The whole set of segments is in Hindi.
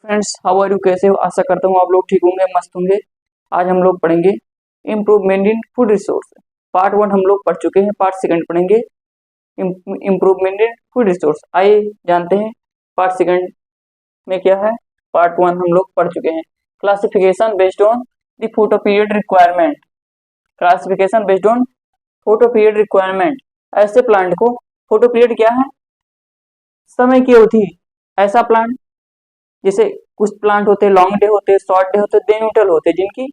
Friends, how are you? कैसे हो? आशा करता हूँ आप लोग ठीक होंगे, मस्त होंगे। आज हम लोग पढ़ेंगे improvement in food resource. Part 1 हम लोग पढ़ चुके हैं, पार्ट 2 पढ़ेंगे इम्प्रूवमेंट इन फूड रिसोर्स। आइए जानते हैं पार्ट 2 में क्या है। पार्ट 1 हम लोग पढ़ चुके हैं, classification based on the photo period requirement. Classification based on photo period requirement. ऐसे प्लांट को, फोटो पीरियड क्या है? समय की अवधि। ऐसा प्लांट, जैसे कुछ प्लांट होते हैं लॉन्ग डे होते हैं, शॉर्ट डे होते हैं, दे न्यूट्रल होते हैं, जिनकी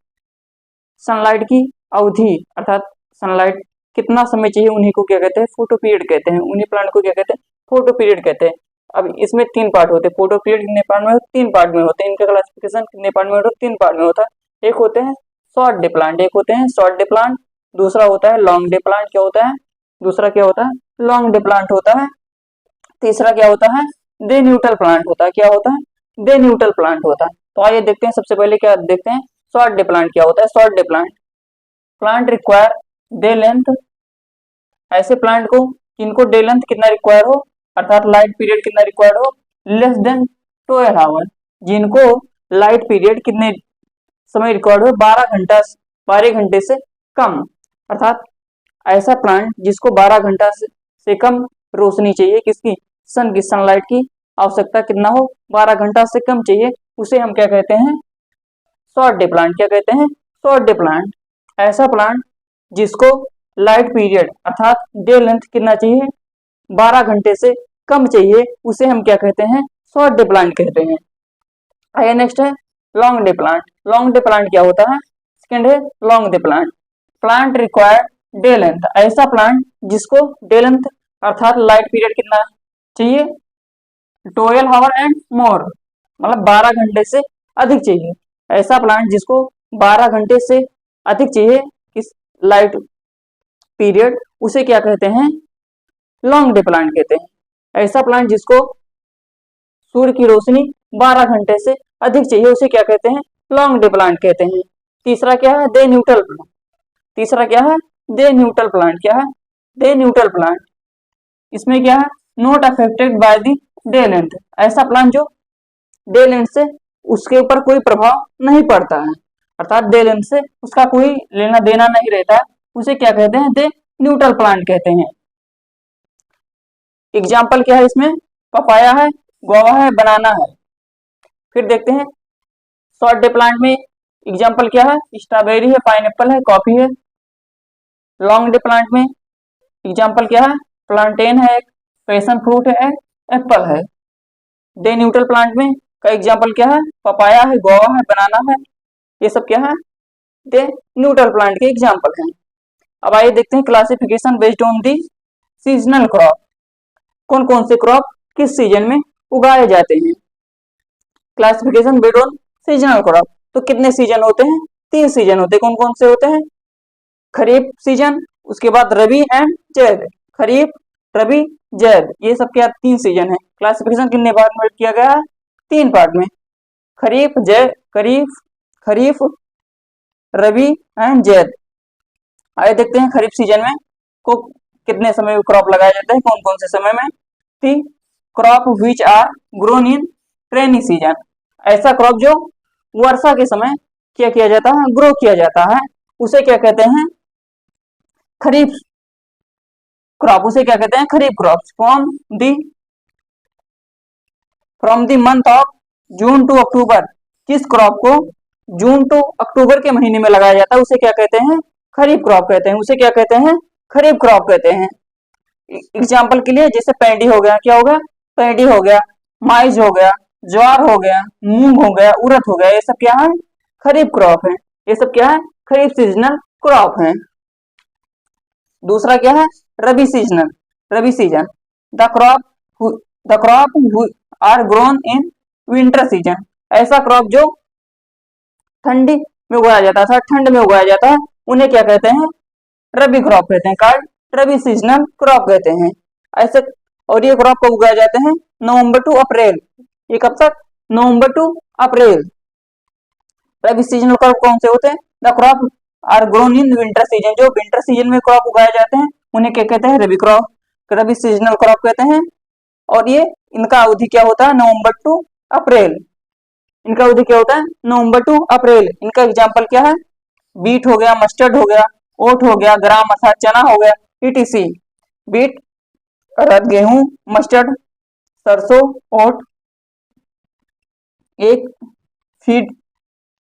सनलाइट की अवधि अर्थात सनलाइट कितना समय चाहिए, उन्हीं को क्या कहते हैं? फोटो पीरियड कहते हैं। उन्हीं प्लांट को क्या कहते हैं? फोटो पीरियड कहते हैं। अब इसमें 3 पार्ट होते हैं। फोटो पीरियड कितने पार्ट में होते? 3 पार्ट में होते हैं। इनका क्लासिफिकेशन कितने पार्ट में होता है? 3 पार्ट में होता है। एक होते हैं शॉर्ट डे प्लांट, एक होते हैं शॉर्ट डे प्लांट, दूसरा होता है लॉन्ग डे प्लांट। क्या होता है? दूसरा क्या होता है? लॉन्ग डे प्लांट होता है। तीसरा क्या होता है? डे न्यूट्रल प्लांट होता है। क्या होता है? डे न्यूट्रल प्लांट होता है। तो आइए देखते हैं, सबसे पहले क्या देखते हैं, शॉर्ट डे प्लांट क्या होता है। Short day plant, plant require day length. ऐसे प्लांट को जिनको डे लेंथ कितना रिक्वायर हो, अर्थात लाइट पीरियड कितना रिक्वायर्ड हो, लेस देन 12 आवर। जिनको लाइट पीरियड कितने समय रिक्वायर्ड हो, 12 घंटे से कम। अर्थात ऐसा प्लांट जिसको 12 घंटा से कम रोशनी चाहिए, किसकी? सन की, सनलाइट की आवश्यकता कितना हो, 12 घंटा से कम चाहिए, उसे हम क्या कहते हैं? Short day plant. क्या कहते हैं? Short day plant. ऐसा प्लांट जिसको लाइट पीरियड अर्थात डे लेंथ कितना चाहिए, 12 घंटे से कम चाहिए, उसे हम क्या कहते हैं? शॉर्ट डे प्लांट कहते हैं। आइए नेक्स्ट है long day plant. Long day plant क्या होता है? सेकेंड है long day plant, plant require day length. ऐसा प्लांट जिसको डे लेंथ अर्थात लाइट पीरियड कितना चाहिए, 12 आवर एंड मोर, मतलब 12 घंटे से अधिक चाहिए। ऐसा प्लांट जिसको 12 घंटे से अधिक चाहिए किस लाइट पीरियड, उसे क्या कहते हैं? लॉन्ग डे प्लांट कहते हैं। ऐसा प्लांट जिसको सूर्य की रोशनी 12 घंटे से अधिक चाहिए, उसे क्या कहते हैं? लॉन्ग डे प्लांट कहते हैं। तीसरा क्या है? Day neutral plant. तीसरा क्या है? Day neutral plant. क्या है? Day neutral plant. इसमें क्या है? Not affected by the day length. ऐसा प्लांट जो डे लेंथ से उसके ऊपर कोई प्रभाव नहीं पड़ता है, अर्थात डे लेंथ से उसका कोई लेना देना नहीं रहता है, उसे क्या कहते हैं? डे न्यूट्रल प्लांट कहते हैं। एग्जाम्पल क्या है इसमें? पपाया है, गुआवा है, बनाना है। फिर देखते हैं शॉर्ट डे प्लांट में एग्जाम्पल क्या है? स्ट्रॉबेरी है, पाइनएप्पल है, कॉफी है। लॉन्ग डे प्लांट में एग्जाम्पल क्या है? प्लांटेन है, पैशन फ्रूट है, एप्पल है। डे न्यूट्रल प्लांट में का एग्जाम्पल क्या है? पपाया है, गुआवा है, बनाना है। ये सब क्या है? डे न्यूट्रल प्लांट के एग्जाम्पल हैं। अब आइए देखते हैं classification based on the seasonal crop. कौन कौन से क्रॉप किस सीजन में उगाए जाते हैं? Classification based on seasonal crop. तो कितने सीजन होते हैं? 3 सीजन होते हैं। कौन कौन से होते हैं? खरीफ सीजन, उसके बाद रबी एंड जैद। खरीफ, रबी, जैद, ये सब क्या 3 सीजन है। क्लासिफिकेशन कितने पार्ट में किया गया है? 3 पार्ट में। खरीफ, जैद, खरीफ, रबी एंड जैद। आइए देखते हैं खरीफ सीजन में को कितने समय में क्रॉप लगाया जाता है, कौन कौन से समय में। The crop which are grown in rainy season. ऐसा क्रॉप जो वर्षा के समय क्या किया जाता है? ग्रो किया जाता है, उसे क्या कहते हैं? खरीफ क्रॉप। उसे क्या कहते हैं? Kharif crop. From the month of June to October. किस क्रॉप को जून टू अक्टूबर के महीने में लगाया जाता है, उसे क्या कहते हैं? खरीफ क्रॉप कहते हैं। उसे क्या कहते हैं? खरीफ क्रॉप कहते हैं। एग्जाम्पल के लिए जैसे पैडी हो गया, क्या होगा? पैडी हो गया, माइज हो गया, ज्वार हो गया, मूंग हो गया, उड़द हो गया, ये सब क्या है? खरीफ क्रॉप है। ये सब क्या है? खरीफ सीजनल क्रॉप है। दूसरा क्या है? Rabi seasonal, rabi season. The crop are grown in winter season. ऐसा क्रॉप जो ठंडी में उगाया जाता है, ठंड में उगाया जाता है, उन्हें क्या कहते हैं? रबी क्रॉप कहते हैं। कार्ड रबी सीजनल क्रॉप कहते हैं। ऐसे और ये क्रॉप कब उगाए जाते हैं? November to April. ये कब तक? November to April. Rabi seasonal crop कौन से होते हैं? The crop are grown in winter season. जो विंटर सीजन में क्रॉप उगाए जाते हैं उन्हें क्या कहते हैं? Rabi crop, rabi seasonal crop कहते हैं। और ये इनका अवधि क्या होता है? November to April. इनका अवधि क्या होता है, नवंबर टू अप्रैल। इनका एग्जाम्पल क्या है, बीट हो गया, मस्टर्ड हो गया, ओट हो गया, ग्राम अर्थात चना हो गया, ईटीसी। बीट, अरहर, गेहूं, मस्टर्ड, सरसों, ओट। एक फीड,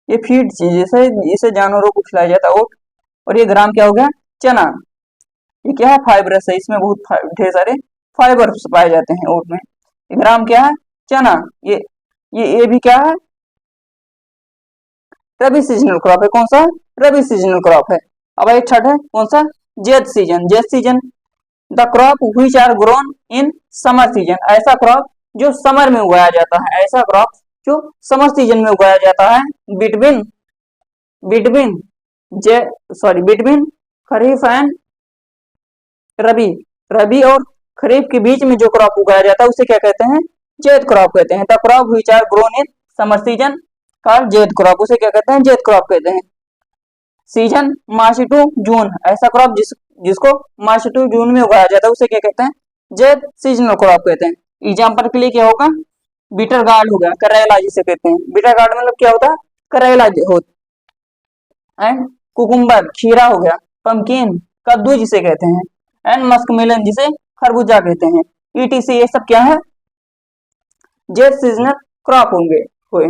ये फीड चीज जैसे इसे जानवरों को खिलाया जाता है, ओट। और ये ग्राम क्या हो गया, चना। ये क्या है, फाइबरस है, इसमें बहुत ढेर सारे फाइबर्स पाए जाते हैं ओट में। ग्राम क्या है, चना। ये भी क्या है, रबी सीजनल क्रॉप है। कौन सा, रबी सीजनल क्रॉप है। अब एक छठ है, कौन सा, Zaid season. Zaid season, the crop which are grown in summer season. ऐसा क्रॉप जो समर में उगाया जाता है, ऐसा क्रॉप जो समर सीजन में उगाया जाता है। Between, between J sorry between kharif and rabi. Rabi और खरीफ के बीच में जो क्रॉप उगाया जाता है उसे क्या कहते हैं, जेद क्रॉप कहते हैं। The crop which are grown in summer season का जेद क्रॉप, उसे क्या कहते हैं, जेद क्रॉप कहते हैं। सीजन मार्च टू जून, ऐसा क्रॉप जिसको मार्च टू जून में उगाया जाता है उसे क्या कहते हैं, जेद सीजनल क्रॉप कहते हैं। एग्जाम्पल के लिए क्या होगा, बीटर गार्ड हो गया, करेला जिसे कहते हैं। बीटर गार्ड मतलब क्या होता है, करेला होता। एंड कुकुम्बर, खीरा हो गया। पंपकिन, कद्दू जिसे कहते हैं। एंड मस्कमेलन, जिसे खरबूजा कहते हैं। ईटीसी, ये सब क्या है, जेड सीजनल क्रॉप होंगे हुए।